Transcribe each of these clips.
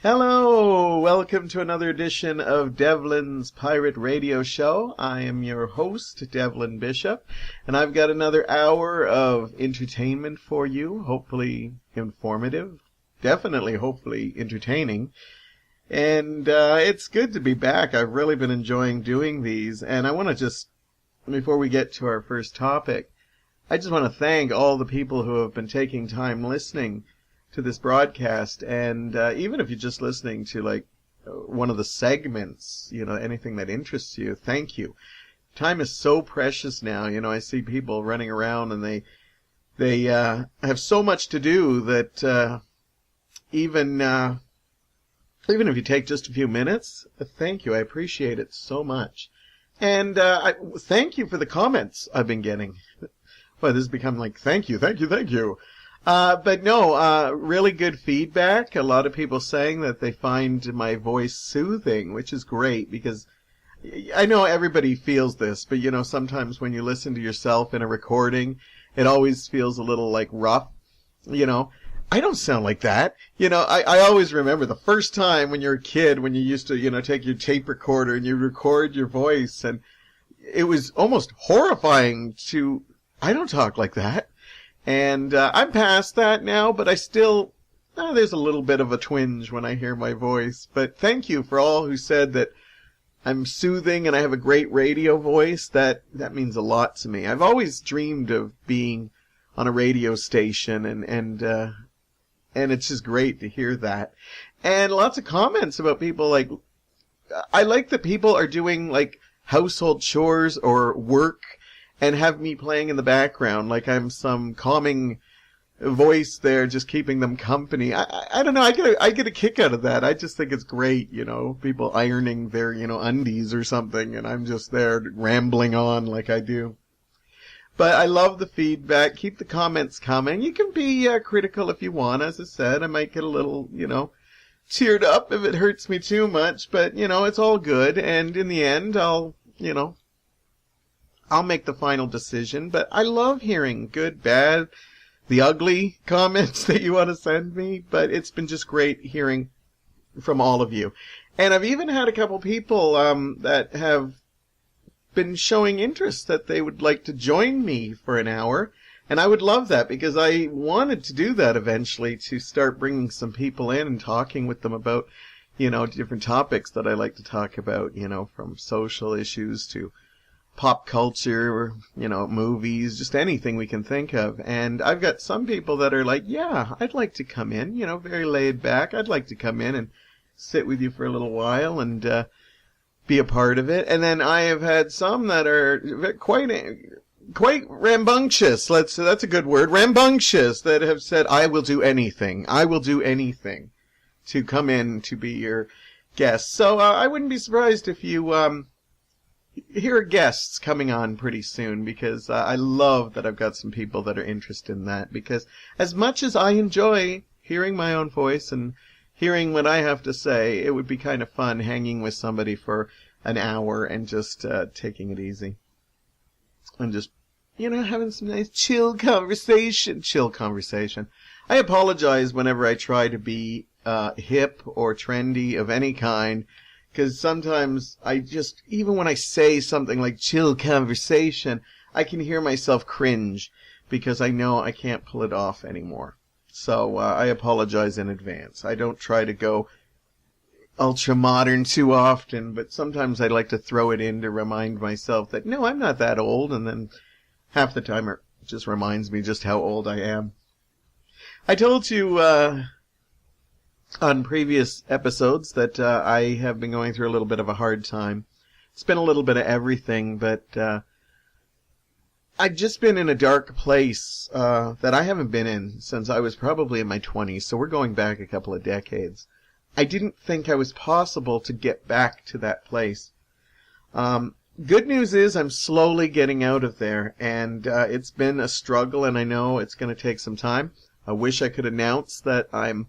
Hello! Welcome to another edition of Devlin's Pirate Radio Show. I am your host, Devlin Bishop, and I've got another hour of entertainment for you, hopefully informative, definitely hopefully entertaining. And it's good to be back. I've really been enjoying doing these, and I want to just, before we get to our first topic, I just want to thank all the people who have been taking time listening to this broadcast, and even if you're just listening to like one of the segments, anything that interests you, thank you. Time is so precious now. I see people running around and they have so much to do that even if you take just a few minutes, thank you. I appreciate it so much. And thank you for the comments I've been getting. Well, this has become like, thank you. But no, really good feedback. A lot of people saying that they find my voice soothing, which is great because I know everybody feels this, but sometimes when you listen to yourself in a recording, it always feels a little like rough. I don't sound like that. I always remember the first time when you're a kid, when you used to, take your tape recorder and you record your voice, and it was almost horrifying I don't talk like that. And I'm past that now, but I still, there's a little bit of a twinge when I hear my voice. But thank you for all who said that I'm soothing and I have a great radio voice. That means a lot to me. I've always dreamed of being on a radio station, and it's just great to hear that. And lots of comments about people like, I like that people are doing like household chores or work and have me playing in the background like I'm some calming voice there just keeping them company. I don't know, I get a kick out of that. I just think it's great, people ironing their, undies or something, and I'm just there rambling on like I do. But I love the feedback. Keep the comments coming. You can be critical if you want. As I said, I might get a little, teared up if it hurts me too much, but, it's all good, and in the end, I'll make the final decision, but I love hearing good, bad, the ugly comments that you want to send me, but it's been just great hearing from all of you. And I've even had a couple people that have been showing interest that they would like to join me for an hour, and I would love that because I wanted to do that eventually, to start bringing some people in and talking with them about, different topics that I like to talk about, from social issues to pop culture, movies, just anything we can think of. And I've got some people that are like, yeah, I'd like to come in, very laid back. I'd like to come in and sit with you for a little while and be a part of it. And then I have had some that are quite rambunctious. That's a good word, rambunctious, that have said, I will do anything to come in to be your guest. So I wouldn't be surprised if you hear guests coming on pretty soon, because I love that I've got some people that are interested in that, because as much as I enjoy hearing my own voice and hearing what I have to say, it would be kind of fun hanging with somebody for an hour and just taking it easy and just, having some nice chill conversation. I apologize whenever I try to be hip or trendy of any kind, because sometimes even when I say something like chill conversation, I can hear myself cringe because I know I can't pull it off anymore. So I apologize in advance. I don't try to go ultra modern too often, but sometimes I like to throw it in to remind myself that, no, I'm not that old, and then half the time it just reminds me just how old I am. I told you on previous episodes that I have been going through a little bit of a hard time. It's been a little bit of everything, but I've just been in a dark place that I haven't been in since I was probably in my 20s, so we're going back a couple of decades. I didn't think I was possible to get back to that place. Good news is I'm slowly getting out of there, and it's been a struggle, and I know it's going to take some time. I wish I could announce that I'm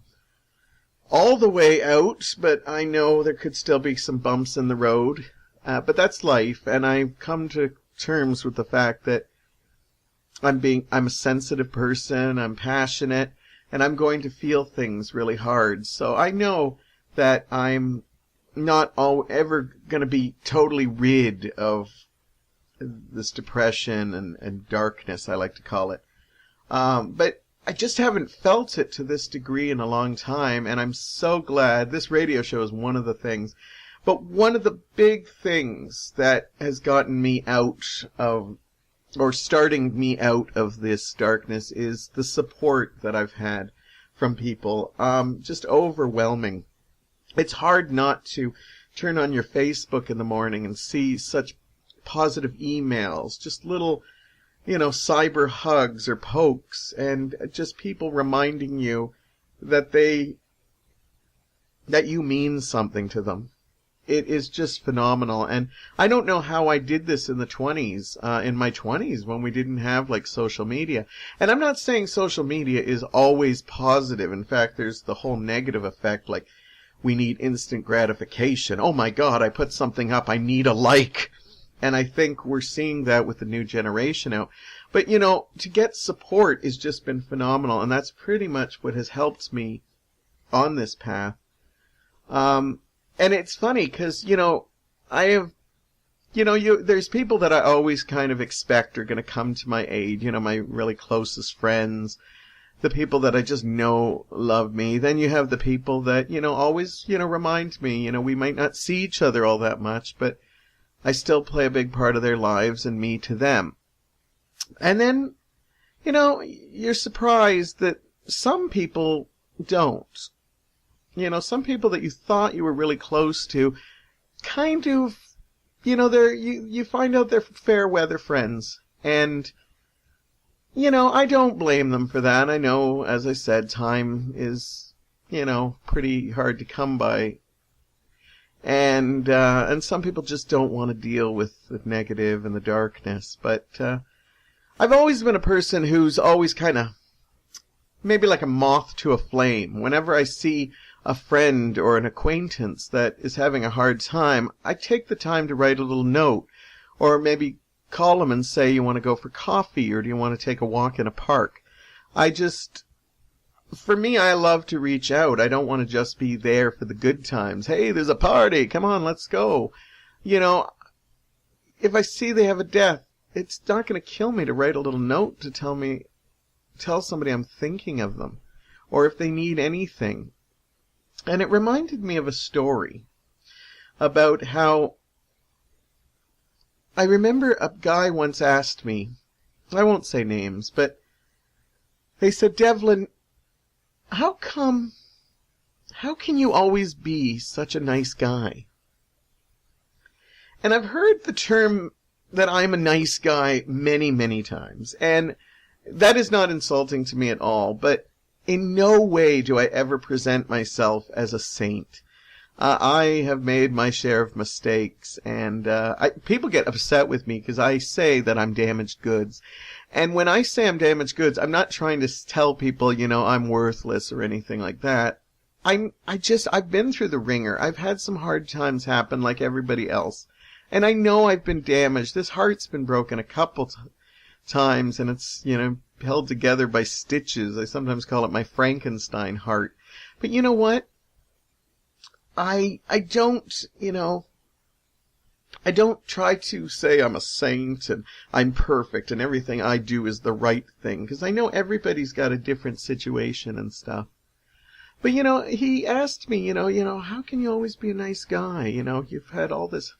all the way out, but I know there could still be some bumps in the road. But that's life, and I've come to terms with the fact that I'm a sensitive person, I'm passionate, and I'm going to feel things really hard. So I know that I'm not ever going to be totally rid of this depression and darkness, I like to call it. But I just haven't felt it to this degree in a long time, and I'm so glad. This radio show is one of the things. But one of the big things that has gotten me out of, or starting me out of this darkness, is the support that I've had from people. Just overwhelming. It's hard not to turn on your Facebook in the morning and see such positive emails, just little, cyber hugs or pokes, and just people reminding you that you mean something to them. It is just phenomenal. And I don't know how I did this in my 20s, when we didn't have like social media. And I'm not saying social media is always positive. In fact, there's the whole negative effect, like we need instant gratification. Oh my God, I put something up, I need a like. And I think we're seeing that with the new generation out. But, to get support has just been phenomenal. And that's pretty much what has helped me on this path. And it's funny because, I have, there's people that I always kind of expect are going to come to my aid, my really closest friends, the people that I just know love me. Then you have the people that, always, remind me, we might not see each other all that much, but I still play a big part of their lives and me to them. And then, you're surprised that some people don't. Some people that you thought you were really close to, kind of, you find out they're fair weather friends. And, I don't blame them for that. I know, as I said, time is, pretty hard to come by. And some people just don't want to deal with the negative and the darkness. But, I've always been a person who's always kind of, maybe like a moth to a flame. Whenever I see a friend or an acquaintance that is having a hard time, I take the time to write a little note, or maybe call them and say, you want to go for coffee, or do you want to take a walk in a park? For me, I love to reach out. I don't want to just be there for the good times. Hey, there's a party. Come on, let's go. If I see they have a death, it's not going to kill me to write a little note to tell somebody I'm thinking of them, or if they need anything. And it reminded me of a story about how I remember a guy once asked me, I won't say names, but they said, Devlin, how can you always be such a nice guy? And I've heard the term that I'm a nice guy many, many times, and that is not insulting to me at all, but in no way do I ever present myself as a saint. I have made my share of mistakes, and people get upset with me because I say that I'm damaged goods. And when I say I'm damaged goods, I'm not trying to tell people, I'm worthless or anything like that. I've been through the ringer. I've had some hard times happen like everybody else. And I know I've been damaged. This heart's been broken a couple times, and it's, held together by stitches. I sometimes call it my Frankenstein heart. But you know what? I don't try to say I'm a saint and I'm perfect and everything I do is the right thing, because I know everybody's got a different situation and stuff. But, he asked me, how can you always be a nice guy? You've had all this,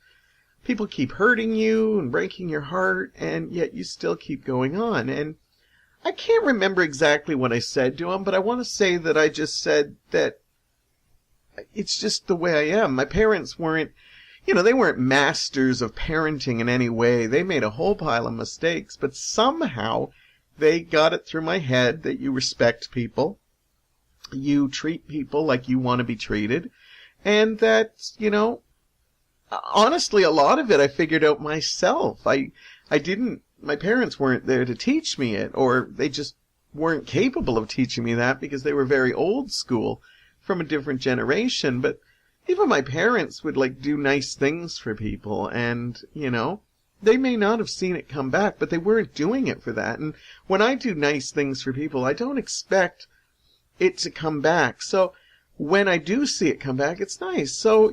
people keep hurting you and breaking your heart, and yet you still keep going on. And I can't remember exactly what I said to him, but I want to say that I just said that it's just the way I am. My parents weren't, they weren't masters of parenting in any way. They made a whole pile of mistakes, but somehow they got it through my head that you respect people, you treat people like you want to be treated, and that, honestly, a lot of it I figured out myself. My parents weren't there to teach me it, or they just weren't capable of teaching me that because they were very old school from a different generation. But even my parents would do nice things for people, and, they may not have seen it come back, but they weren't doing it for that. And when I do nice things for people, I don't expect it to come back. So when I do see it come back, it's nice. So,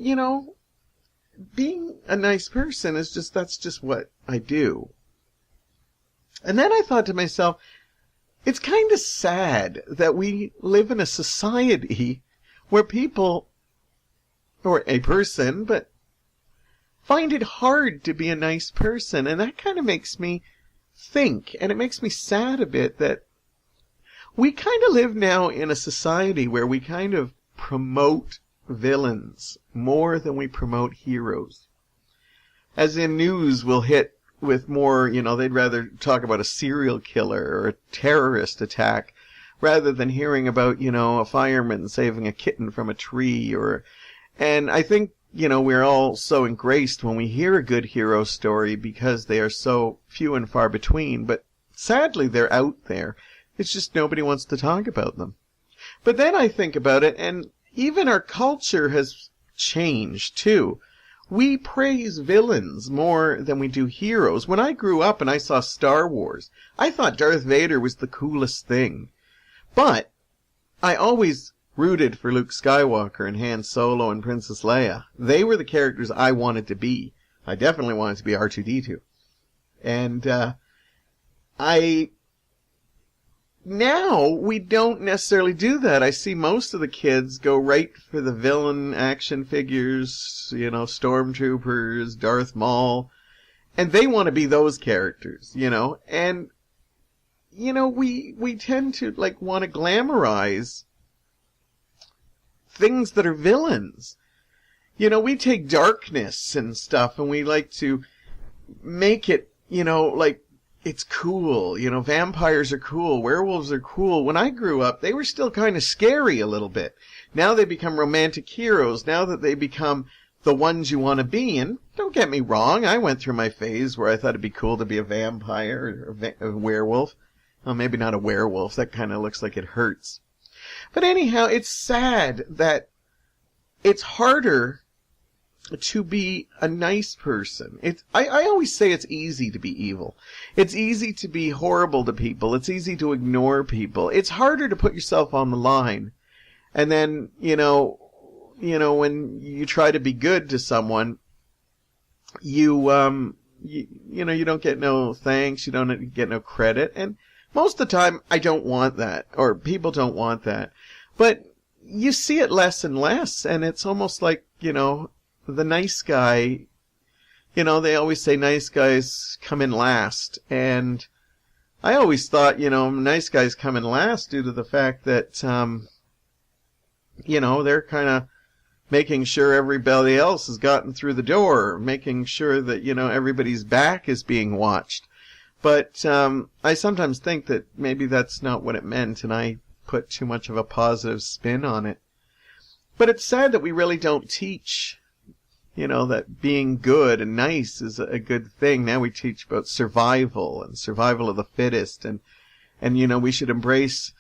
being a nice person that's just what I do. And then I thought to myself, it's kind of sad that we live in a society where people, or a person, but find it hard to be a nice person. And that kind of makes me think, and it makes me sad a bit, that we kind of live now in a society where we kind of promote villains more than we promote heroes. As in, news will hit with more, they'd rather talk about a serial killer or a terrorist attack rather than hearing about, a fireman saving a kitten from a tree. And I think, we're all so engraced when we hear a good hero story because they are so few and far between. But sadly, they're out there. It's just nobody wants to talk about them. But then I think about it, and even our culture has changed, too. We praise villains more than we do heroes. When I grew up and I saw Star Wars, I thought Darth Vader was the coolest thing. But I always rooted for Luke Skywalker and Han Solo and Princess Leia. They were the characters I wanted to be. I definitely wanted to be R2-D2. And now we don't necessarily do that. I see most of the kids go right for the villain action figures, stormtroopers, Darth Maul, and they want to be those characters, and we tend to want to glamorize things that are villains. We take darkness and stuff and we like to make it, it's cool. Vampires are cool. Werewolves are cool. When I grew up, they were still kind of scary a little bit. Now they become romantic heroes. Now that they become the ones you want to be. And don't get me wrong, I went through my phase where I thought it'd be cool to be a vampire or a werewolf. Well, maybe not a werewolf. That kind of looks like it hurts. But anyhow, it's sad that it's harder to be a nice person. I always say it's easy to be evil. It's easy to be horrible to people. It's easy to ignore people. It's harder to put yourself on the line. And then, when you try to be good to someone, you don't get no thanks, you don't get no credit. And most of the time, I don't want that, or people don't want that. But you see it less and less, and it's almost like, the nice guy, they always say nice guys come in last. And I always thought, nice guys come in last due to the fact that, they're kind of making sure everybody else has gotten through the door, making sure that, everybody's back is being watched. But I sometimes think that maybe that's not what it meant, and I put too much of a positive spin on it. But it's sad that we really don't teach that being good and nice is a good thing. Now we teach about survival and survival of the fittest, and we should embrace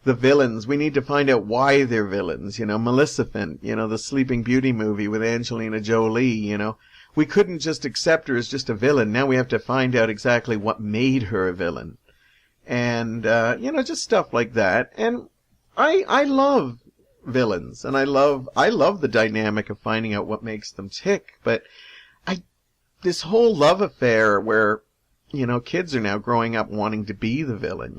the villains. We need to find out why they're villains. Maleficent, the Sleeping Beauty movie with Angelina Jolie, we couldn't just accept her as just a villain. Now we have to find out exactly what made her a villain. And, just stuff like that. And I love villains, and I love the dynamic of finding out what makes them tick. But this whole love affair where, kids are now growing up wanting to be the villain,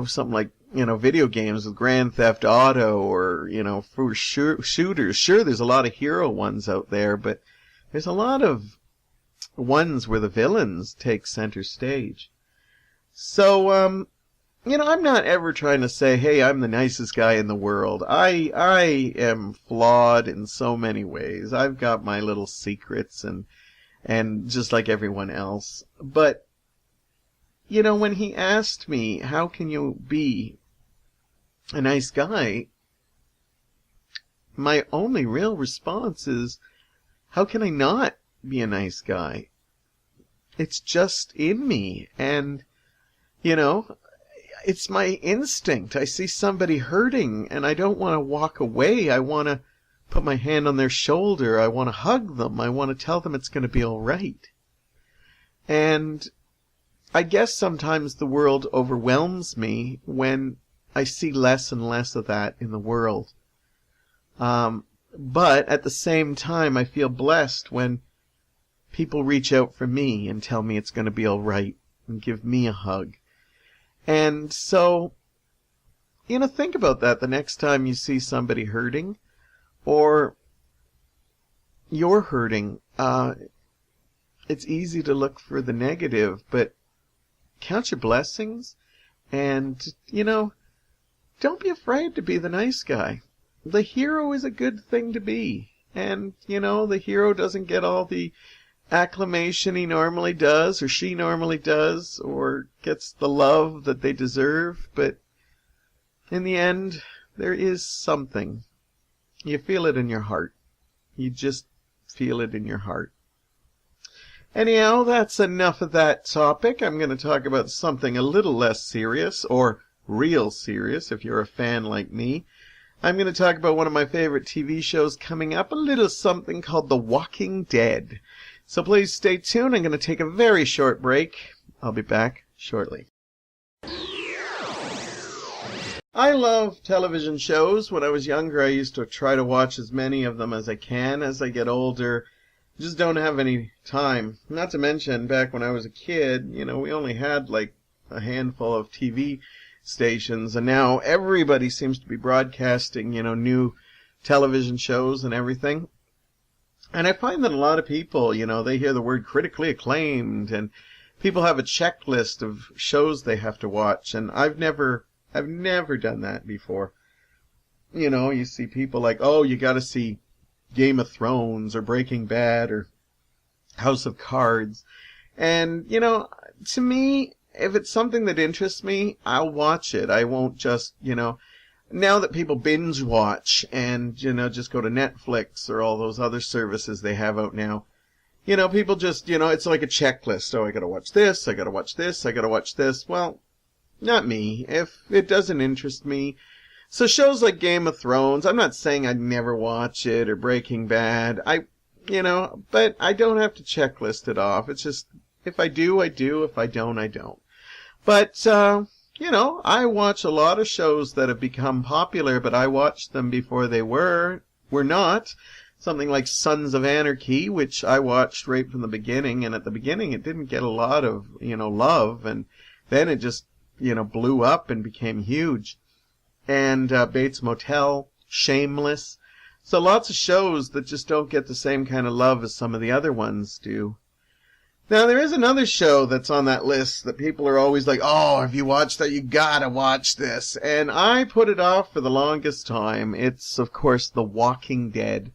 something like, video games with Grand Theft Auto, or, for shooters. Sure, there's a lot of hero ones out there, but there's a lot of ones where the villains take center stage. So, I'm not ever trying to say, hey, I'm the nicest guy in the world. I am flawed in so many ways. I've got my little secrets and just like everyone else. But, when he asked me, how can you be a nice guy? My only real response is, how can I not be a nice guy? It's just in me. And, it's my instinct. I see somebody hurting, and I don't want to walk away. I want to put my hand on their shoulder. I want to hug them. I want to tell them it's going to be all right. And I guess sometimes the world overwhelms me when I see less and less of that in the world. But at the same time, I feel blessed when people reach out for me and tell me it's going to be all right and give me a hug. And so, think about that the next time you see somebody hurting or you're hurting. It's easy to look for the negative, but count your blessings and, don't be afraid to be the nice guy. The hero is a good thing to be. And, the hero doesn't get all the acclamation he normally does or she normally does or gets the love that they deserve. But in the end, there is something. You feel it in your heart. You just feel it in your heart. Anyhow, that's enough of that topic. I'm going to talk about something a little less serious, or real serious if you're a fan like me. I'm going to talk about one of my favorite TV shows coming up, a little something called The Walking Dead. So please stay tuned. I'm going to take a very short break. I'll be back shortly. I love television shows. When I was younger, I used to try to watch as many of them as I can. As I get older, I just don't have any time. Not to mention, back when I was a kid, we only had like a handful of TV stations, and now everybody seems to be broadcasting, new television shows and everything. And I find that a lot of people, they hear the word critically acclaimed, and people have a checklist of shows they have to watch, and I've never done that before. You see people like, oh, you gotta see Game of Thrones or Breaking Bad or House of Cards. And, to me, if it's something that interests me, I'll watch it. I won't just, now that people binge watch and, just go to Netflix or all those other services they have out now, people just, it's like a checklist. Oh, I gotta watch this, I gotta watch this, I gotta watch this. Well, not me. If it doesn't interest me. So shows like Game of Thrones, I'm not saying I'd never watch it, or Breaking Bad. But I don't have to checklist it off. It's just, if I do, I do. If I don't, I don't. But, I watch a lot of shows that have become popular, but I watched them before they were not. Something like Sons of Anarchy, which I watched right from the beginning, and at the beginning it didn't get a lot of, love, and then it just, blew up and became huge. And Bates Motel, Shameless. So lots of shows that just don't get the same kind of love as some of the other ones do. Now, there is another show that's on that list that people are always like, oh, if you watch that, you gotta watch this. And I put it off for the longest time. It's, of course, The Walking Dead.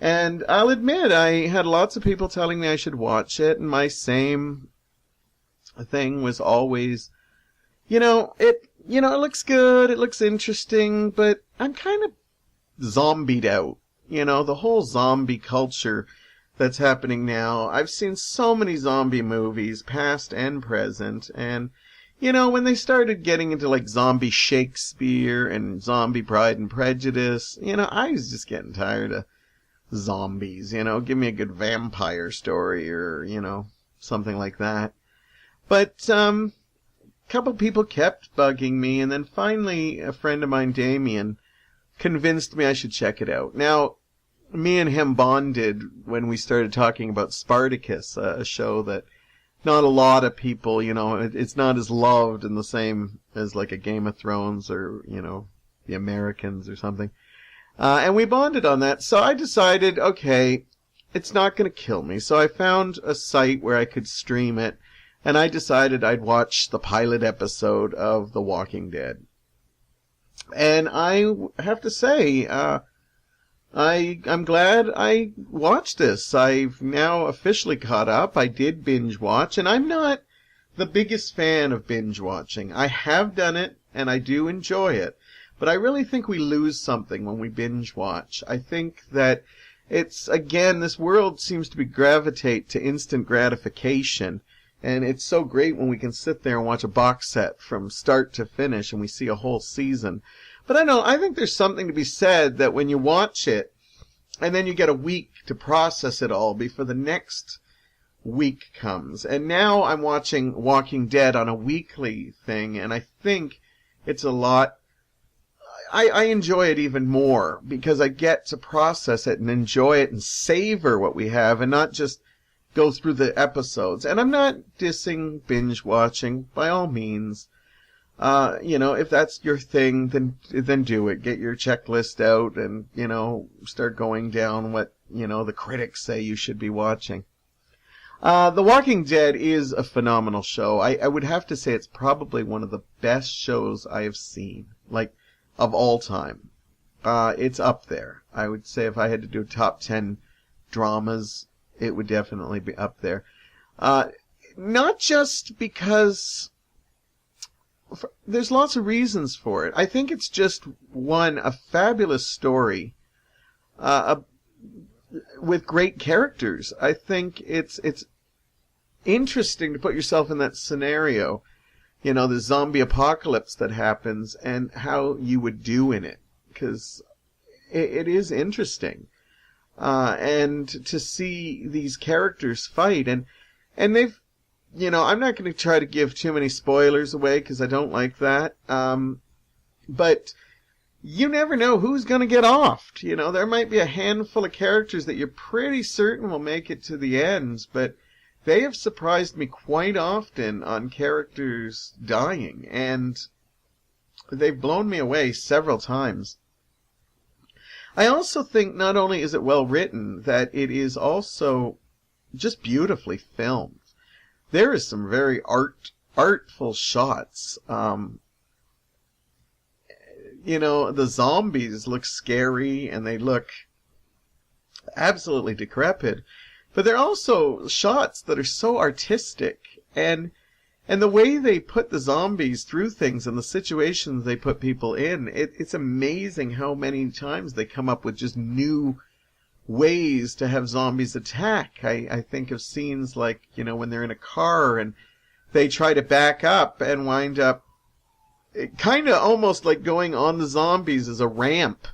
And I'll admit, I had lots of people telling me I should watch it, and my same thing was always, it looks good, it looks interesting, but I'm kind of zombied out. The whole zombie culture that's happening now. I've seen so many zombie movies, past and present, and, when they started getting into like zombie Shakespeare and zombie Pride and Prejudice, I was just getting tired of zombies, give me a good vampire story or, something like that. But, couple people kept bugging me, and then finally a friend of mine, Damien, convinced me I should check it out. Now, me and him bonded when we started talking about Spartacus, a show that not a lot of people, it's not as loved in the same as like a Game of Thrones or, the Americans or something. And we bonded on that, so I decided, okay, it's not going to kill me. So I found a site where I could stream it, and I decided I'd watch the pilot episode of The Walking Dead. And I have to say, I'm glad I watched this. I've now officially caught up. I did binge watch, and I'm not the biggest fan of binge watching. I have done it, and I do enjoy it. But I really think we lose something when we binge watch. I think that it's, again, this world seems to be gravitate to instant gratification. And it's so great when we can sit there and watch a box set from start to finish and we see a whole season. But I think there's something to be said that when you watch it and then you get a week to process it all before the next week comes. And now I'm watching Walking Dead on a weekly thing, and I think it's a lot, I enjoy it even more because I get to process it and enjoy it and savor what we have and not just go through the episodes. And I'm not dissing binge watching by all means. If that's your thing, then do it. Get your checklist out and, start going down what, the critics say you should be watching. The Walking Dead is a phenomenal show. I would have to say it's probably one of the best shows I have seen, like, of all time. It's up there. I would say if I had to do top 10 dramas, it would definitely be up there. Not just because there's lots of reasons for it. I think it's just, a fabulous story with great characters. I think it's interesting to put yourself in that scenario, the zombie apocalypse that happens and how you would do in it, because it is interesting. And to see these characters fight, and they've, I'm not going to try to give too many spoilers away because I don't like that. But you never know who's going to get offed. There might be a handful of characters that you're pretty certain will make it to the end, but they have surprised me quite often on characters dying, and they've blown me away several times. I also think not only is it well written, that it is also just beautifully filmed. There is some very artful shots. The zombies look scary and they look absolutely decrepit, but they're also shots that are so artistic, and the way they put the zombies through things and the situations they put people in, it's amazing how many times they come up with just new ways to have zombies attack. I think of scenes like, when they're in a car and they try to back up and wind up kind of almost like going on the zombies as a ramp.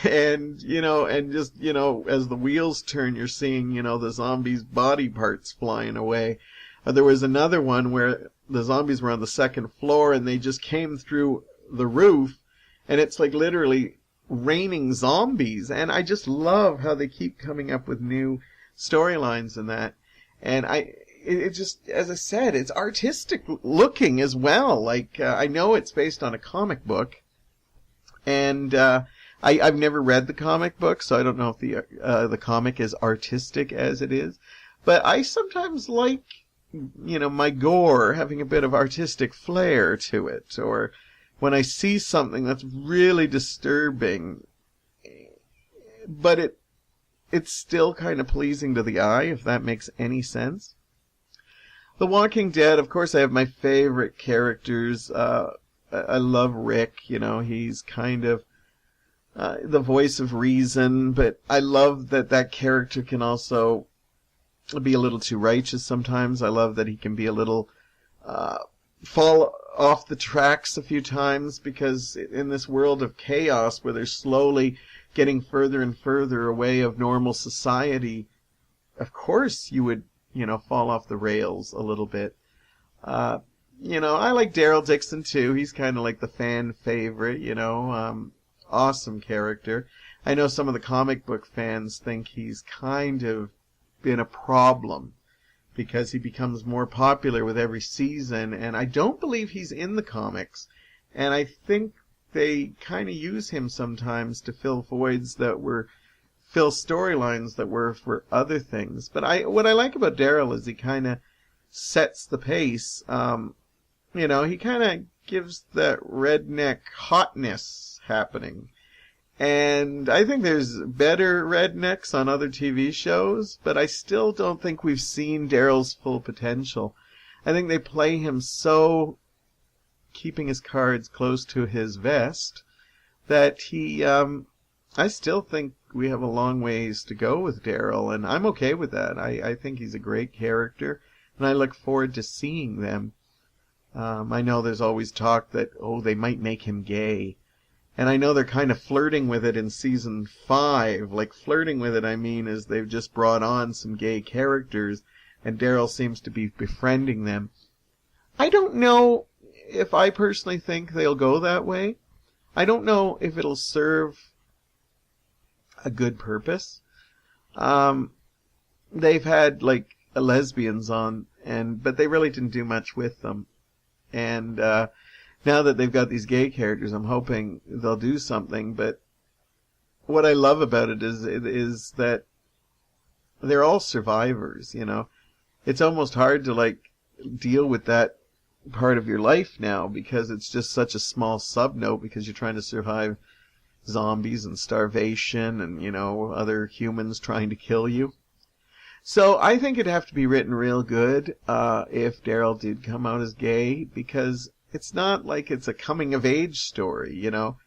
And, just, as the wheels turn, you're seeing, the zombies' body parts flying away. There was another one where the zombies were on the second floor and they just came through the roof, and it's like literally raining zombies. And I just love how they keep coming up with new storylines in that. And it just, as I said, it's artistic looking as well. Like, I know it's based on a comic book, and I've never read the comic book, so I don't know if the comic is artistic as it is. But I sometimes like, my gore having a bit of artistic flair to it, or when I see something that's really disturbing, but it's still kind of pleasing to the eye, if that makes any sense. The Walking Dead, of course, I have my favorite characters. I love Rick. He's kind of the voice of reason, but I love that character can also be a little too righteous sometimes. I love that he can be a little fall off the tracks a few times, because in this world of chaos where they're slowly getting further and further away of normal society, of course you would, fall off the rails a little bit. I like Daryl Dixon too. He's kind of like the fan favorite, awesome character. I know some of the comic book fans think he's kind of been a problem because he becomes more popular with every season, and I don't believe he's in the comics, and I think they kind of use him sometimes to fill voids that were fill storylines that were for other things. But what I like about Daryl is he kind of sets the pace. He kind of gives that redneck hotness happening. And I think there's better rednecks on other TV shows, but I still don't think we've seen Daryl's full potential. I think they play him so, keeping his cards close to his vest, that I still think we have a long ways to go with Daryl, and I'm okay with that. I think he's a great character, and I look forward to seeing them. I know there's always talk that, they might make him gay. And I know they're kind of flirting with it in season 5. Like, flirting with it, I mean, is they've just brought on some gay characters, and Daryl seems to be befriending them. I don't know if I personally think they'll go that way. I don't know if it'll serve a good purpose. They've had like lesbians on, but they really didn't do much with them. And now that they've got these gay characters, I'm hoping they'll do something. But what I love about it is that they're all survivors, you know. It's almost hard to like deal with that part of your life now because it's just such a small sub-note because you're trying to survive zombies and starvation and, you know, other humans trying to kill you. So I think it'd have to be written real good if Daryl did come out as gay, because it's not like it's a coming-of-age story, you know.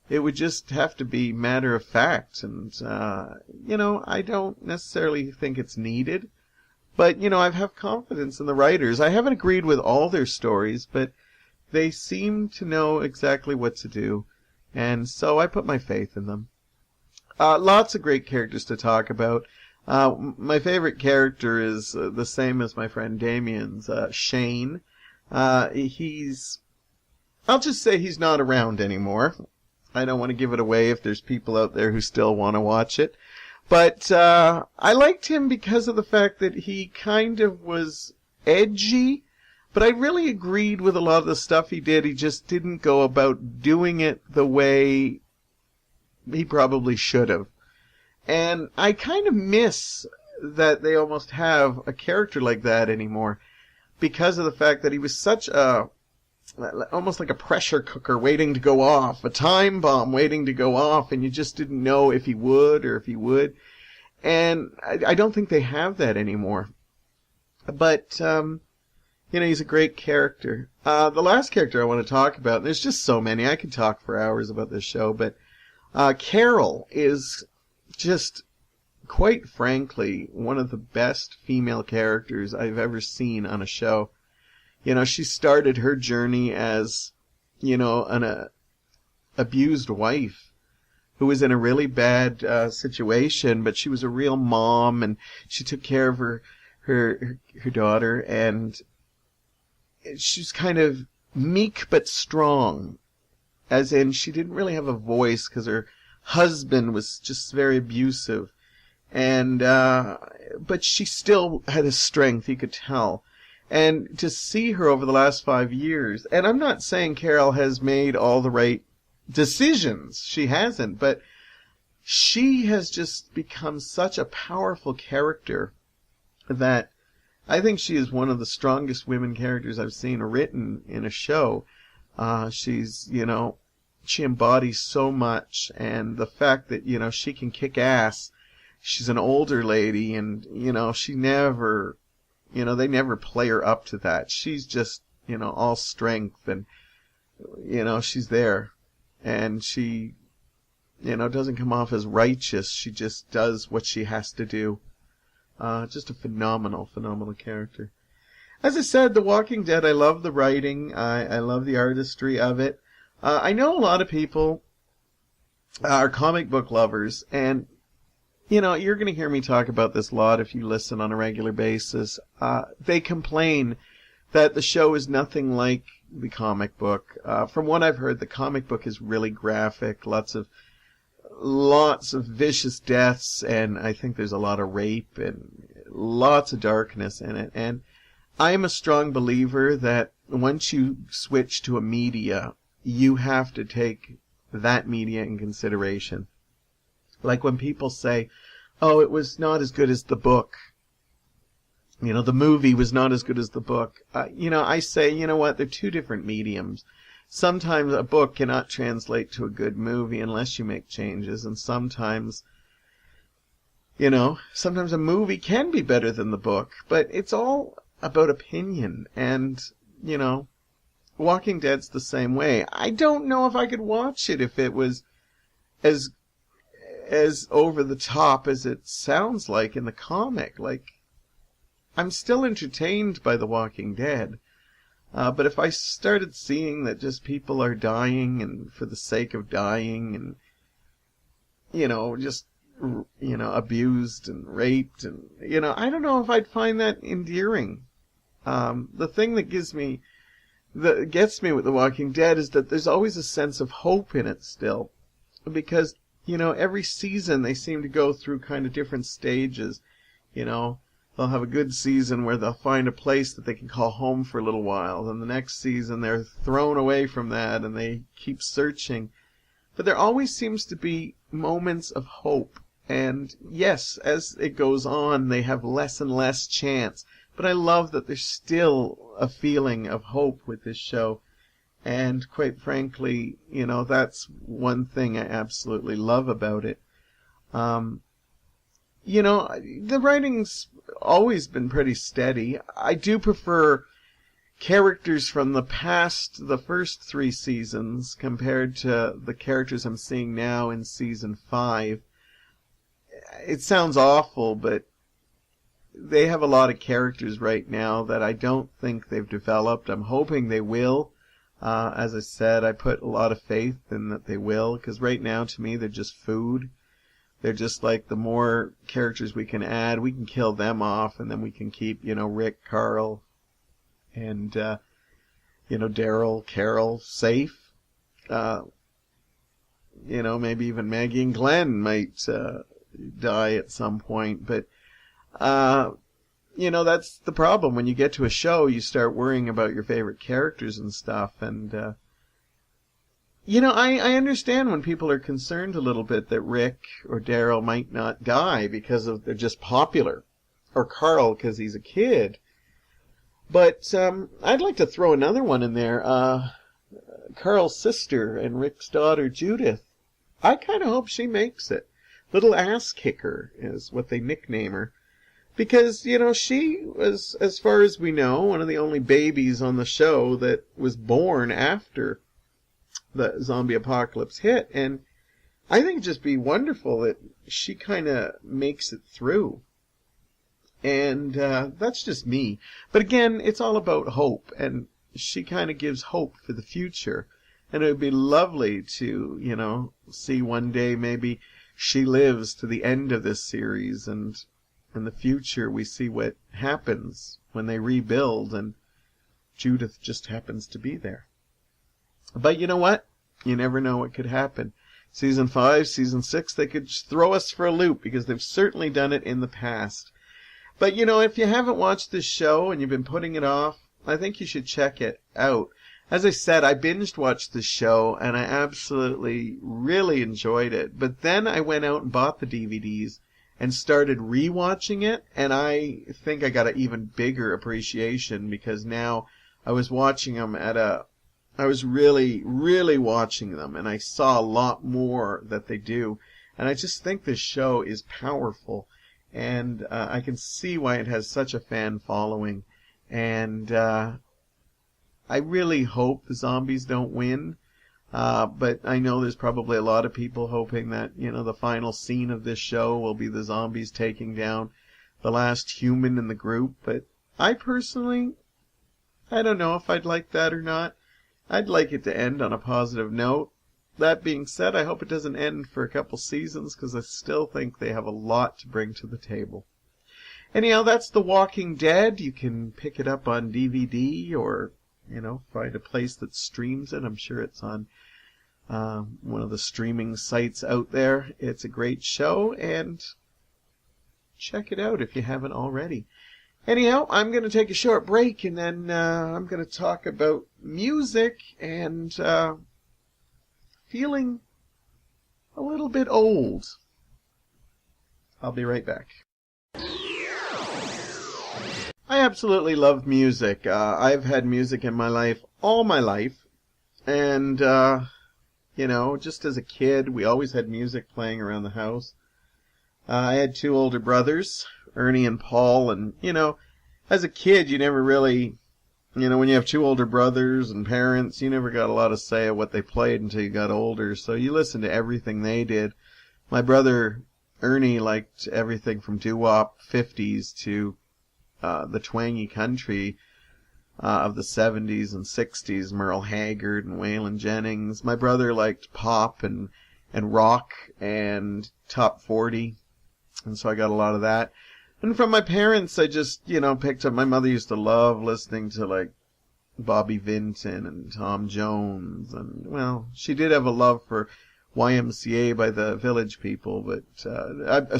It would just have to be matter of fact, and, you know, I don't necessarily think it's needed. But, you know, I have confidence in the writers. I haven't agreed with all their stories, but they seem to know exactly what to do, and so I put my faith in them. Lots of great characters to talk about. My favorite character is the same as my friend Damien's, Shane. I'll just say he's not around anymore. I don't want to give it away if there's people out there who still want to watch it. But I liked him because of the fact that he kind of was edgy, but I really agreed with a lot of the stuff he did. He just didn't go about doing it the way he probably should have. And I kind of miss that they almost have a character like that anymore because of the fact that he was such almost like a pressure cooker waiting to go off, a time bomb waiting to go off, and you just didn't know if he would or if he would. And I don't think they have that anymore. But, you know, he's a great character. The last character I want to talk about, and there's just so many, I could talk for hours about this show, but Carol is just, quite frankly, one of the best female characters I've ever seen on a show. You know, she started her journey as, you know, an abused wife who was in a really bad situation, but she was a real mom, and she took care of her daughter, and she's kind of meek but strong, as in she didn't really have a voice because her husband was just very abusive, and but she still had a strength, you could tell. And to see her over the last 5 years, and I'm not saying Carol has made all the right decisions, she hasn't, but she has just become such a powerful character that I think she is one of the strongest women characters I've seen written in a show. She's, you know, she embodies so much, and the fact that, you know, she can kick ass. She's an older lady, and, you know, she never, you know, they never play her up to that. She's just, you know, all strength, and, you know, she's there. And she, you know, doesn't come off as righteous. She just does what she has to do. Just a phenomenal, phenomenal character. As I said, The Walking Dead, I love the writing. I love the artistry of it. I know a lot of people are comic book lovers, and, you know, you're going to hear me talk about this a lot if you listen on a regular basis. They complain that the show is nothing like the comic book. From what I've heard, the comic book is really graphic, lots of vicious deaths, and I think there's a lot of rape and lots of darkness in it. And I am a strong believer that once you switch to a media, you have to take that media in consideration. Like when people say, oh, it was not as good as the book. You know, the movie was not as good as the book. You know, I say, you know what, they're two different mediums. Sometimes a book cannot translate to a good movie unless you make changes, and sometimes, you know, sometimes a movie can be better than the book, but it's all about opinion, and, you know, Walking Dead's the same way. I don't know if I could watch it if it was as over the top as it sounds like in the comic. Like, I'm still entertained by The Walking Dead. But if I started seeing that just people are dying and for the sake of dying and, you know, just, you know, abused and raped and, you know, I don't know if I'd find that endearing. The thing that gives me that gets me with The Walking Dead is that there's always a sense of hope in it still. Because, every season they seem to go through kind of different stages. They'll have a good season where they'll find a place that they can call home for a little while. Then the next season they're thrown away from that and they keep searching. But there always seems to be moments of hope. And yes, as it goes on, they have less and less chance. But I love that there's still a feeling of hope with this show. And quite frankly, that's one thing I absolutely love about it. The writing's always been pretty steady. I do prefer characters from the first 3 seasons, compared to the characters I'm seeing now in season 5. It sounds awful, but they have a lot of characters right now that I don't think they've developed. I'm hoping they will. As I said, I put a lot of faith in that they will, because right now, to me, they're just food. They're just like, the more characters we can add, we can kill them off, and then we can keep, Rick, Carl, and, Daryl, Carol safe. Maybe even Maggie and Glenn might die at some point, but that's the problem. When you get to a show, you start worrying about your favorite characters and stuff. And, I understand when people are concerned a little bit that Rick or Daryl might not die because they're just popular. Or Carl because he's a kid. But I'd like to throw another one in there. Carl's sister and Rick's daughter, Judith. I kind of hope she makes it. Little Ass Kicker is what they nickname her. Because, she was, as far as we know, one of the only babies on the show that was born after the zombie apocalypse hit. And I think it'd just be wonderful that she kind of makes it through. And that's just me. But again, it's all about hope. And she kind of gives hope for the future. And it would be lovely to, see one day maybe she lives to the end of this series, and in the future we see what happens when they rebuild and Judith just happens to be there. But you know what? You never know what could happen. Season 5, Season 6, they could just throw us for a loop, because they've certainly done it in the past. But if you haven't watched this show and you've been putting it off, I think you should check it out. As I said, I binged watched this show, and I absolutely, really enjoyed it. But then I went out and bought the DVDs and started rewatching it, and I think I got an even bigger appreciation, because now I was watching them I was really, really watching them, and I saw a lot more that they do. And I just think this show is powerful, and I can see why it has such a fan following. And I really hope the zombies don't win. But I know there's probably a lot of people hoping that, the final scene of this show will be the zombies taking down the last human in the group. But I personally, I don't know if I'd like that or not. I'd like it to end on a positive note. That being said, I hope it doesn't end for a couple seasons, because I still think they have a lot to bring to the table. Anyhow, that's The Walking Dead. You can pick it up on DVD or, find a place that streams it. I'm sure it's on one of the streaming sites out there. It's a great show, and check it out if you haven't already. Anyhow, I'm going to take a short break, and then I'm going to talk about music and feeling a little bit old. I'll be right back. I absolutely love music. I've had music in my life all my life. And, just as a kid, we always had music playing around the house. I had 2 older brothers, Ernie and Paul, and, as a kid, you never really, when you have 2 older brothers and parents, you never got a lot of say of what they played until you got older, so you listened to everything they did. My brother, Ernie, liked everything from doo-wop 50s to the twangy country of the 70s and 60s, Merle Haggard and Waylon Jennings. My brother liked pop and rock and top 40, and so I got a lot of that. And from my parents, I just, picked up, my mother used to love listening to, Bobby Vinton and Tom Jones, and, well, she did have a love for YMCA by the Village People, but,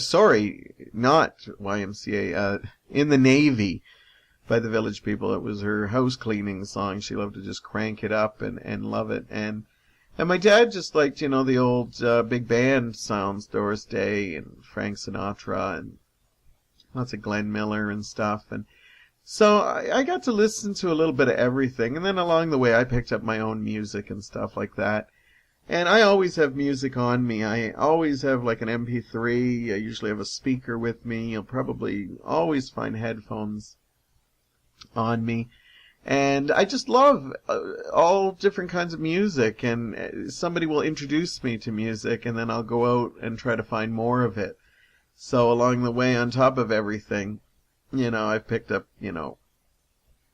sorry, not YMCA, In the Navy by the Village People. It was her house cleaning song. She loved to just crank it up and love it. And my dad just liked, the old big band sounds, Doris Day and Frank Sinatra and lots of Glenn Miller and stuff. And so I got to listen to a little bit of everything. And then along the way, I picked up my own music and stuff like that. And I always have music on me. I always have like an MP3. I usually have a speaker with me. You'll probably always find headphones on me. And I just love all different kinds of music. And somebody will introduce me to music, and then I'll go out and try to find more of it. So along the way, on top of everything, I've picked up,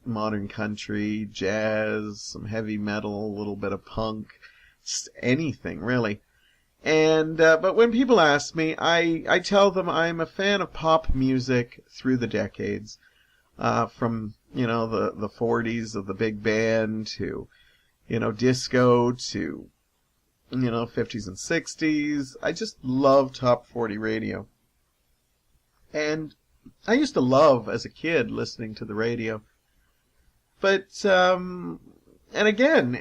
modern country, jazz, some heavy metal, a little bit of punk, just anything, really. And but when people ask me, I tell them I'm a fan of pop music through the decades, from, the 40s of the big band to, disco to, 50s and 60s. I just love top 40 radio. And I used to love, as a kid, listening to the radio. But, and again,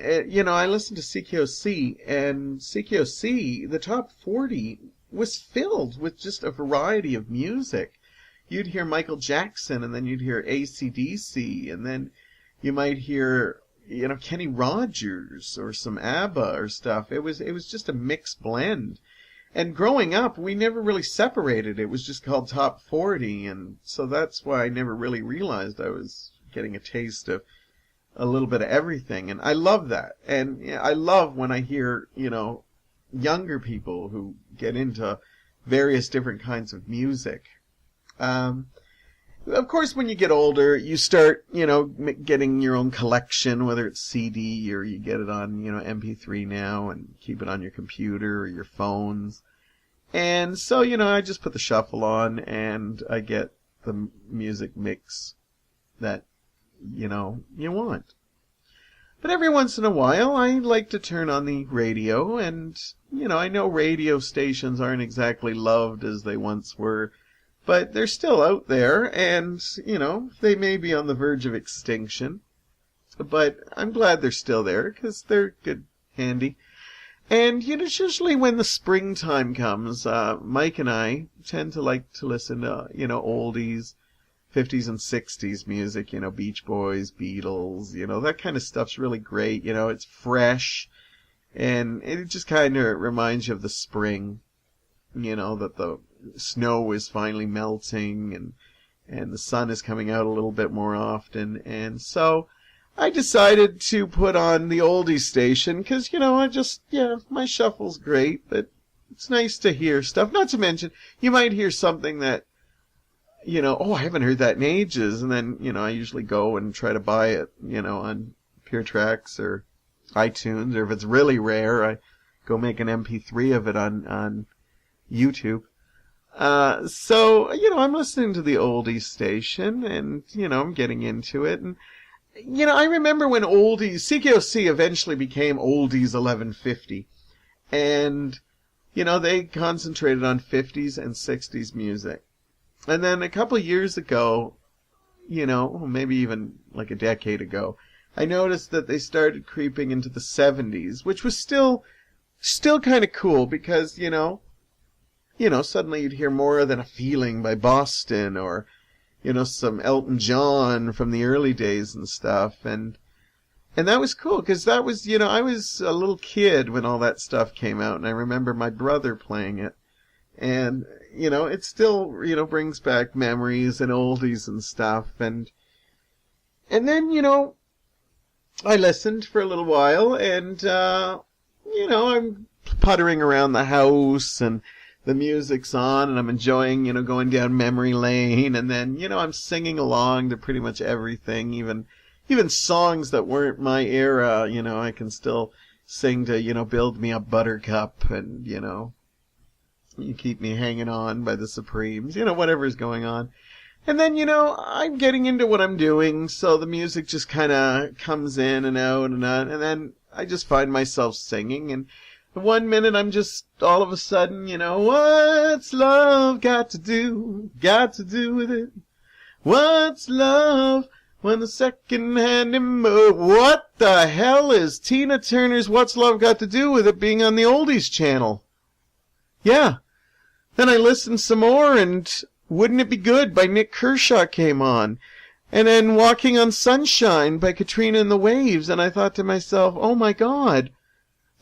I listened to CKOC, and CKOC, the top 40, was filled with just a variety of music. You'd hear Michael Jackson, and then you'd hear AC/DC, and then you might hear, Kenny Rogers, or some ABBA or stuff. It was just a mixed blend. And growing up, we never really separated. It was just called Top 40, and so that's why I never really realized I was getting a taste of a little bit of everything. And I love that. And I love when I hear, younger people who get into various different kinds of music. Of course, when you get older, you start, getting your own collection, whether it's CD or you get it on, MP3 now and keep it on your computer or your phones. And so, I just put the shuffle on and I get the music mix that, you want. But every once in a while, I like to turn on the radio, and, I know radio stations aren't exactly loved as they once were, but they're still out there, and, they may be on the verge of extinction. But I'm glad they're still there, because they're good, handy. And, it's usually when the springtime comes, Mike and I tend to like to listen to, oldies, 50s and 60s music, Beach Boys, Beatles, that kind of stuff's really great. It's fresh, and it just kind of reminds you of the spring, that the snow is finally melting and the sun is coming out a little bit more often. And so I decided to put on the Oldies station because, my shuffle's great, but it's nice to hear stuff. Not to mention, you might hear something that, I haven't heard that in ages. And then, I usually go and try to buy it, on Pure Tracks or iTunes. Or if it's really rare, I go make an MP3 of it on YouTube. So, I'm listening to the Oldies station and, I'm getting into it. And, I remember when CKOC eventually became Oldies 1150. And, they concentrated on 50s and 60s music. And then a couple of years ago, maybe even like a decade ago, I noticed that they started creeping into the 70s, which was still kind of cool because, suddenly you'd hear More Than a Feeling by Boston or, some Elton John from the early days and stuff. And that was cool because that was, I was a little kid when all that stuff came out, and I remember my brother playing it. And, it still, brings back memories and oldies and stuff. And then, I listened for a little while and, I'm puttering around the house and the music's on and I'm enjoying, going down memory lane. And then, I'm singing along to pretty much everything, even songs that weren't my era, I can still sing to, Build Me Up Buttercup and, You Keep Me Hanging On by the Supremes, whatever's going on. And then, I'm getting into what I'm doing, so the music just kind of comes in and out and out, and then I just find myself singing, and 1 minute I'm just, all of a sudden, what's love got to do with it? What's love when the second hand what the hell is Tina Turner's What's Love Got to Do with It being on the Oldies channel? Yeah. Then I listened some more, and Wouldn't It Be Good by Nick Kershaw came on. And then Walking on Sunshine by Katrina and the Waves. And I thought to myself, oh my God,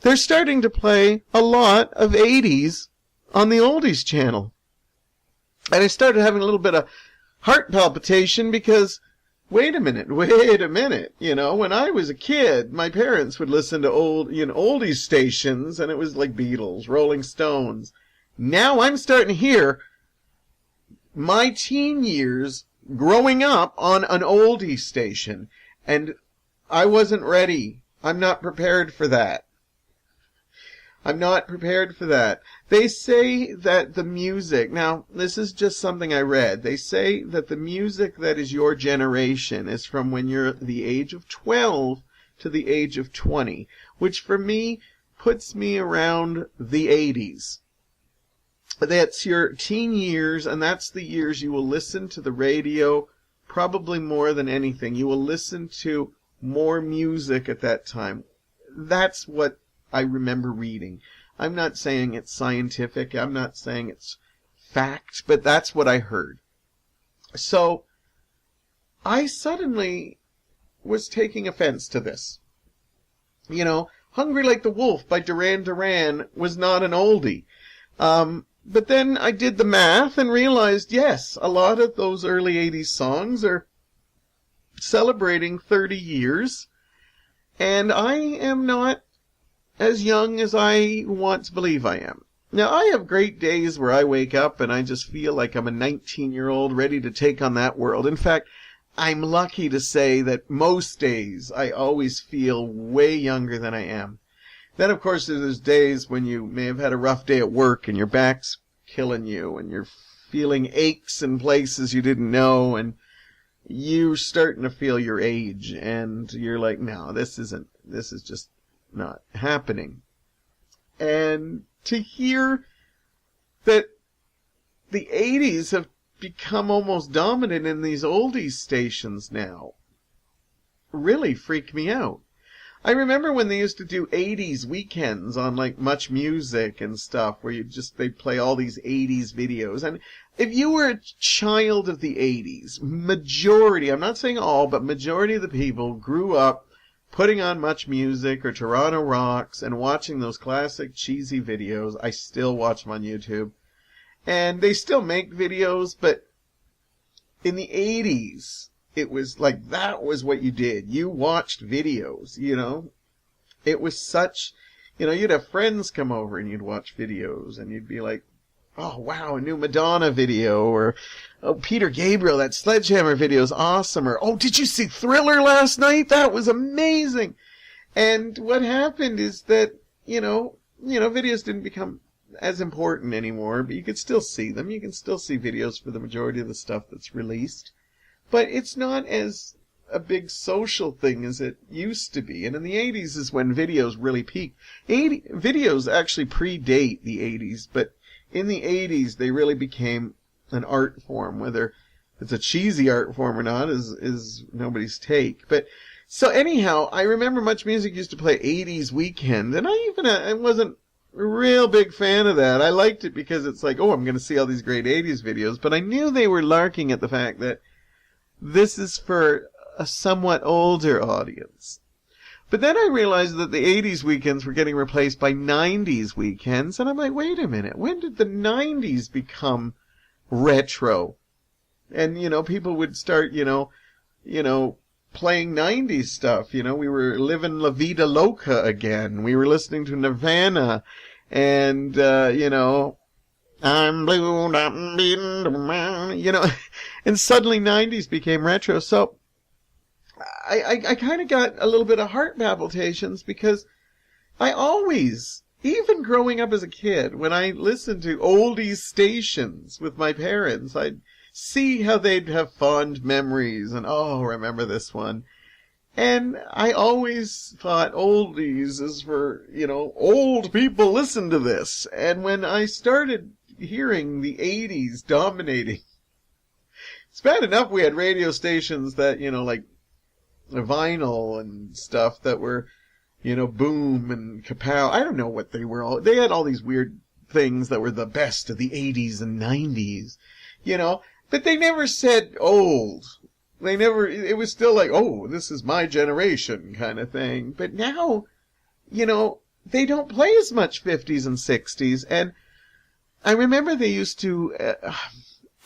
they're starting to play a lot of 80s on the Oldies channel. And I started having a little bit of heart palpitation because, wait a minute. When I was a kid, my parents would listen to oldies stations, and it was like Beatles, Rolling Stones. Now I'm starting to hear my teen years growing up on an oldie station, and I wasn't ready. I'm not prepared for that. They say that the music, now this is just something I read, they say that the music that is your generation is from when you're the age of 12 to the age of 20, which for me puts me around the 80s. That's your teen years, and that's the years you will listen to the radio probably more than anything. You will listen to more music at that time. That's what I remember reading. I'm not saying it's scientific. I'm not saying it's fact, but that's what I heard. So I suddenly was taking offense to this. Hungry Like the Wolf by Duran Duran was not an oldie. But then I did the math and realized, yes, a lot of those early 80s songs are celebrating 30 years, and I am not as young as I want to believe I am. Now, I have great days where I wake up and I just feel like I'm a 19-year-old ready to take on that world. In fact, I'm lucky to say that most days I always feel way younger than I am. Then, of course, there's days when you may have had a rough day at work and your back's killing you and you're feeling aches in places you didn't know, and you're starting to feel your age, and you're like, no, this is just not happening. And to hear that the 80s have become almost dominant in these oldies stations now really freaked me out. I remember when they used to do 80s weekends on like Much Music and stuff, where they'd play all these 80s videos. And if you were a child of the 80s, majority, I'm not saying all, but majority of the people grew up putting on Much Music or Toronto Rocks and watching those classic cheesy videos. I still watch them on YouTube. And they still make videos, but in the 80s, it was like, that was what you did. You watched videos, It was such, you'd have friends come over and you'd watch videos and you'd be like, oh, wow, a new Madonna video, or, oh, Peter Gabriel, that Sledgehammer video is awesome, or, oh, did you see Thriller last night? That was amazing. And what happened is that, videos didn't become as important anymore, but you could still see them. You can still see videos for the majority of the stuff that's released. But it's not as a big social thing as it used to be. And in the 80s is when videos really peaked. Videos actually predate the 80s, but in the 80s they really became an art form. Whether it's a cheesy art form or not is nobody's take. But so anyhow, I remember Much Music used to play 80s weekend, and I wasn't a real big fan of that. I liked it because it's like, oh, I'm going to see all these great 80s videos, but I knew they were larking at the fact that this is for a somewhat older audience. But then I realized that the 80s weekends were getting replaced by 90s weekends, and I'm like, wait a minute, when did the 90s become retro? And, people would start, playing 90s stuff. We were living La Vida Loca again. We were listening to Nirvana, and, I'm blue, I'm beating the man, and suddenly 90s became retro. So I kind of got a little bit of heart palpitations because I always, even growing up as a kid, when I listened to oldies stations with my parents, I'd see how they'd have fond memories and, oh, remember this one. And I always thought oldies is for, old people listen to this. And when I started hearing the 80s dominating, it's bad enough we had radio stations that, like vinyl and stuff that were, Boom and Kapow. I don't know what they were all. They had all these weird things that were the best of the 80s and 90s, but they never said old. It was still like, oh, this is my generation kind of thing. But now, they don't play as much 50s and 60s. And I remember they used to,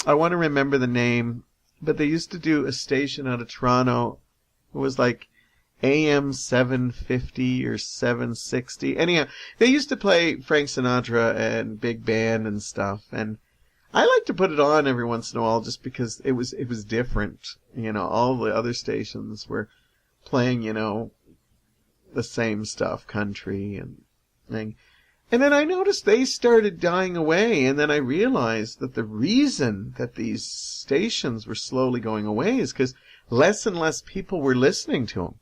I want to remember the name, but they used to do a station out of Toronto. It was like AM 750 or 760. Anyhow, they used to play Frank Sinatra and big band and stuff. And I like to put it on every once in a while just because it was different. All the other stations were playing, the same stuff, country and thing. And then I noticed they started dying away, and then I realized that the reason that these stations were slowly going away is because less and less people were listening to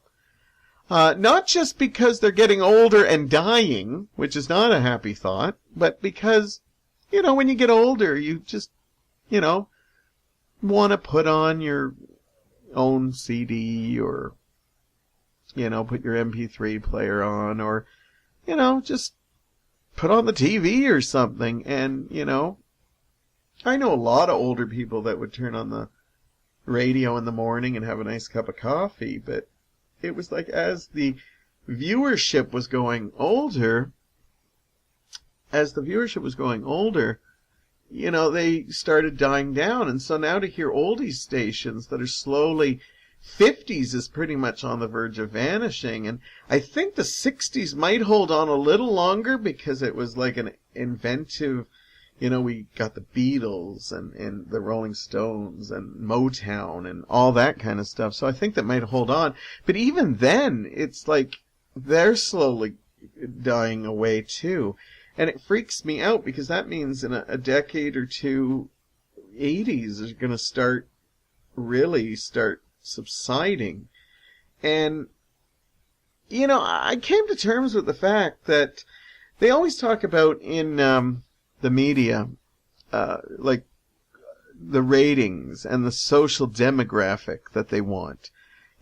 them. Not just because they're getting older and dying, which is not a happy thought, but because, when you get older, you just, want to put on your own CD or, put your MP3 player on or, just put on the TV or something. And, I know a lot of older people that would turn on the radio in the morning and have a nice cup of coffee, but it was like as the viewership was going older, they started dying down. And so now to hear oldies stations that are slowly, 50s is pretty much on the verge of vanishing. And I think the 60s might hold on a little longer because it was like an inventive, we got the Beatles and the Rolling Stones and Motown and all that kind of stuff. So I think that might hold on. But even then, it's like they're slowly dying away too. And it freaks me out because that means in a decade or two, 80s is going to really start subsiding. And, I came to terms with the fact that they always talk about in the media, like the ratings and the social demographic that they want.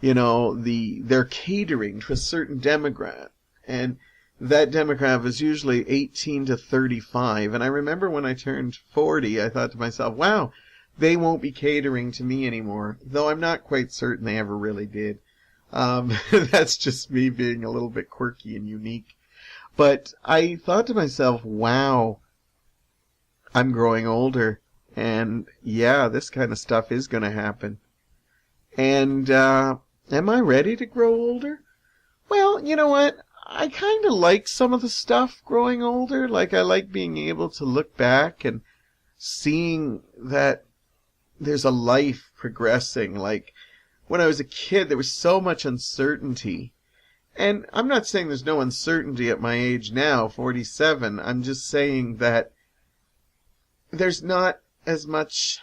They're catering to a certain demographic. And that demographic is usually 18 to 35. And I remember when I turned 40, I thought to myself, wow, they won't be catering to me anymore. Though I'm not quite certain they ever really did. That's just me being a little bit quirky and unique. But I thought to myself, wow, I'm growing older. And yeah, this kind of stuff is going to happen. And am I ready to grow older? Well, you know what? I kind of like some of the stuff growing older. Like, I like being able to look back and seeing that there's a life progressing. Like, when I was a kid, there was so much uncertainty. And I'm not saying there's no uncertainty at my age now, 47. I'm just saying that there's not as much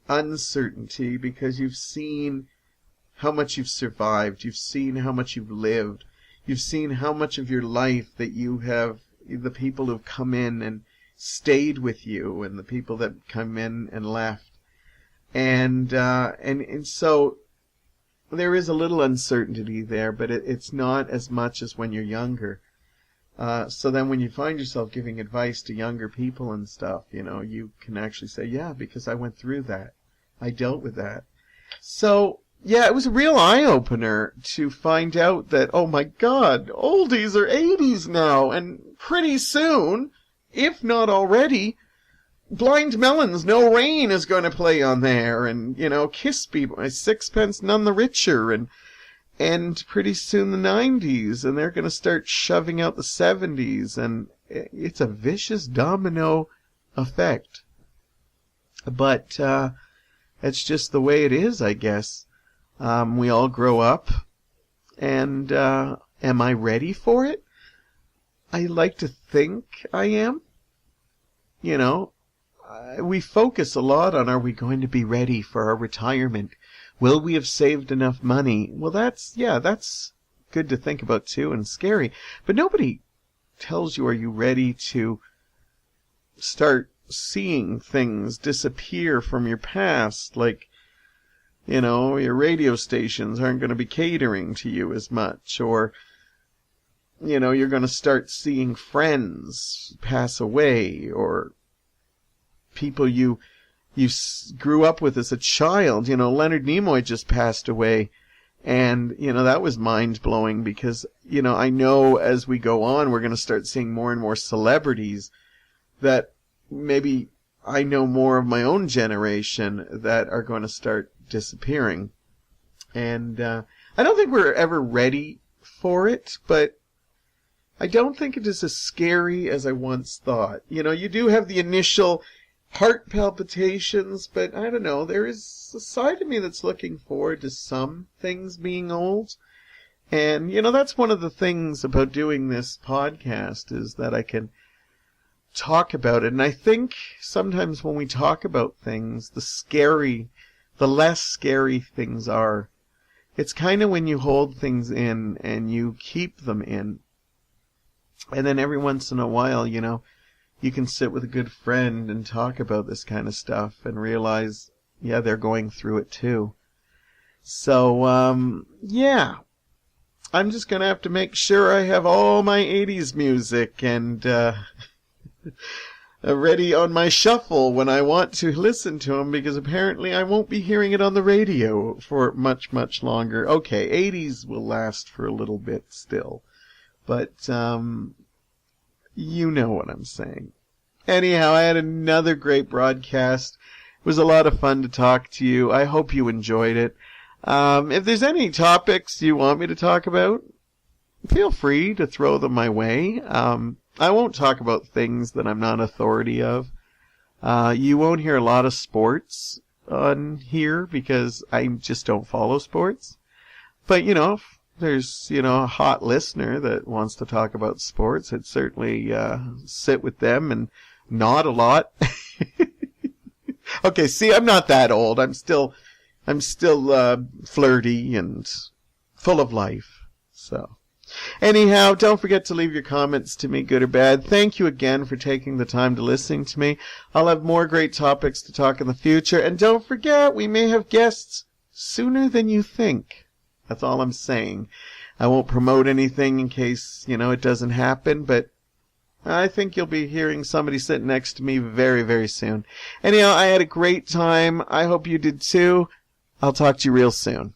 uncertainty because you've seen how much you've survived. You've seen how much you've lived. You've seen how much of your life that you have, the people who've come in and stayed with you and the people that come in and left. And so there is a little uncertainty there, but it's not as much as when you're younger. So then when you find yourself giving advice to younger people and stuff, you can actually say, yeah, because I went through that. I dealt with that. So, yeah, it was a real eye-opener to find out that, oh my God, oldies are 80s now, and pretty soon, if not already, Blind Melon's No Rain is going to play on there, and, Kiss Me by Sixpence None the Richer, and pretty soon the 90s, and they're going to start shoving out the 70s, and it's a vicious domino effect. But it's just the way it is, I guess. We all grow up, and am I ready for it? I like to think I am. we focus a lot on, are we going to be ready for our retirement? Will we have saved enough money? Well, that's good to think about too, and scary. But nobody tells you, are you ready to start seeing things disappear from your past? Like, your radio stations aren't going to be catering to you as much, or, you're going to start seeing friends pass away, or people you grew up with as a child. Leonard Nimoy just passed away, and, that was mind-blowing because, I know as we go on, we're going to start seeing more and more celebrities that maybe I know more of my own generation that are going to start disappearing. And I don't think we're ever ready for it, but I don't think it is as scary as I once thought. You do have the initial heart palpitations, but I don't know, there is a side of me that's looking forward to some things being old. And, that's one of the things about doing this podcast, is that I can talk about it. And I think sometimes when we talk about things, the less scary things are. It's kind of when you hold things in and you keep them in. And then every once in a while, you can sit with a good friend and talk about this kind of stuff and realize, yeah, they're going through it too. So, yeah. I'm just going to have to make sure I have all my 80s music and ready on my shuffle when I want to listen to them, because apparently I won't be hearing it on the radio for much, much longer. Okay, 80s will last for a little bit still. But, you know what I'm saying. Anyhow, I had another great broadcast. It was a lot of fun to talk to you. I hope you enjoyed it. If there's any topics you want me to talk about, feel free to throw them my way. I won't talk about things that I'm not authority of. You won't hear a lot of sports on here because I just don't follow sports. But, if there's, a hot listener that wants to talk about sports, I'd certainly sit with them and nod a lot. Okay, see, I'm not that old. I'm still flirty and full of life. So, anyhow, don't forget to leave your comments to me, good or bad. Thank you again for taking the time to listen to me. I'll have more great topics to talk in the future. And don't forget, we may have guests sooner than you think. That's all I'm saying. I won't promote anything in case, it doesn't happen, but I think you'll be hearing somebody sitting next to me very, very soon. Anyhow, I had a great time. I hope you did too. I'll talk to you real soon.